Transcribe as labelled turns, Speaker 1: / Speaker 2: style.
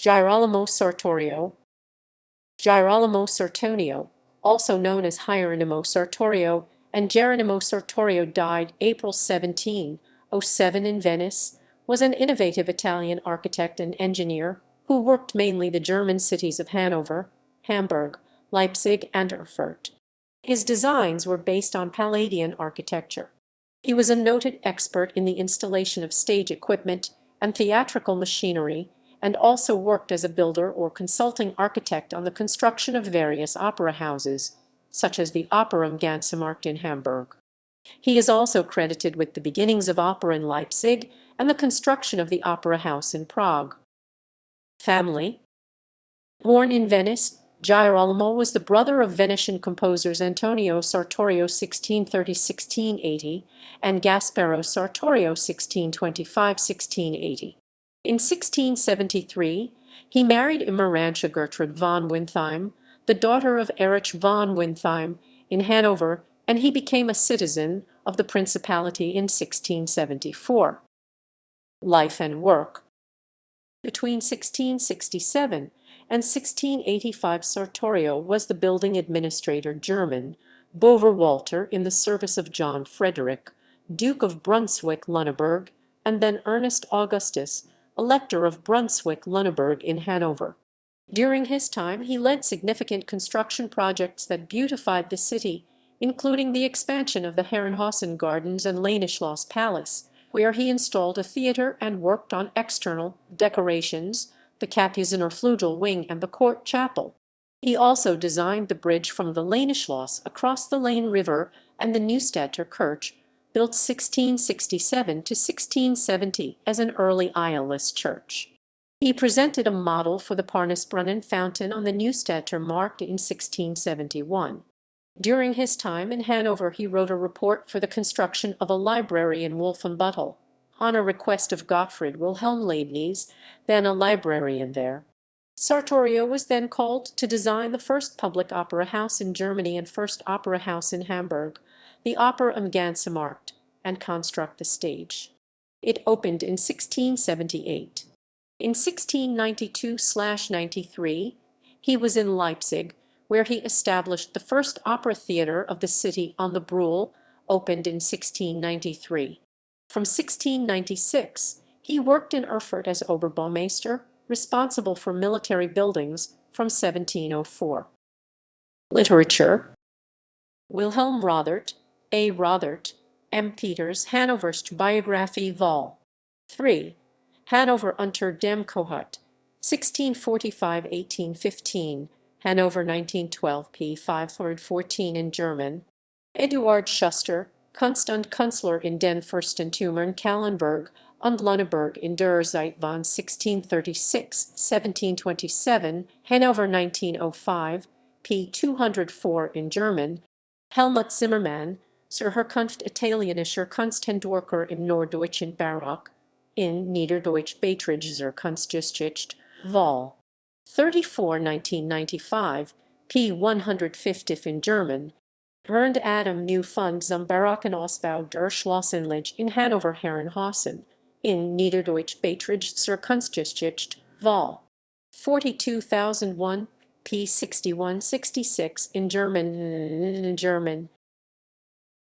Speaker 1: Girolamo Sartorio. Girolamo Sartonio, also known as Hieronymo Sartorio, and Geronimo Sartorio, died April 17, 07 in Venice, was an innovative Italian architect and engineer who worked mainly the German cities of Hanover, Hamburg, Leipzig, and Erfurt. His designs were based on Palladian architecture. He was a noted expert in the installation of stage equipment and theatrical machinery, and also worked as a builder or consulting architect on the construction of various opera houses, such as the Opera am Ganzenmarkt in Hamburg. He is also credited with the beginnings of opera in Leipzig and the construction of the Opera House in Prague. Family. Born in Venice, Girolamo was the brother of Venetian composers Antonio Sartorio (1630–1680) and Gasparo Sartorio (1625–1680). In 1673, he married Immarantia Gertrude von Wintheim, the daughter of Erich von Wintheim, in Hanover, and he became a citizen of the principality in 1674. Life and work. Between 1667 and 1685 Sartorio was the building administrator German, Bover Walter, in the service of John Frederick, Duke of Brunswick-Lüneburg, and then Ernest Augustus, Elector of Brunswick-Lüneburg in Hanover. During his time he led significant construction projects that beautified the city, including the expansion of the Herrenhausen Gardens and Lanischloss Palace, where he installed a theatre and worked on external decorations, the Capucin or Flugel wing and the court chapel. He also designed the bridge from the Lanischloss across the Lane River and the Neustädter Kirche, built 1667 to 1670 as an early aisleless church. He presented a model for the Parnassbrunnen fountain on the Neustädter Markt in 1671. During his time in Hanover he wrote a report for the construction of a library in Wolfenbüttel, on a request of Gottfried Wilhelm Leibniz, then a librarian there. Sartorio was then called to design the first public opera house in Germany and first opera house in Hamburg, the Opera am Ganzenmarkt, and construct the stage. It opened in 1678. In 1692–93, he was in Leipzig, where he established the first opera theatre of the city on the Brühl, opened in 1693. From 1696, he worked in Erfurt as Oberbaumeister, responsible for military buildings from 1704. Literature. Wilhelm Rothert, A. Rothert, M. Peters, Hannover's Biographie Vol. 3. Hanover unter dem Kohut, 1645–1815, Hanover 1912, p. 514 in German. Eduard Schuster, Kunst und Künstler in den Fürstentümern Kallenberg und Lüneburg in der Zeit von 1636–1727, Hanover 1905, p. 204 in German. Helmut Zimmermann, zur Herkunft italienischer Kunsthandwerker im Norddeutschen Barock, in Niederdeutsch Beiträge zur Kunstgeschichte, Vol. 34, 1995, p. 150 in German. Bernd Adam New Fund zum barocken Ausbau der Schlossanlage in Hanover Herrenhausen, in Niederdeutsch Beiträge zur Kunstgeschichte, Vol. 42,001, p. 6166 in German.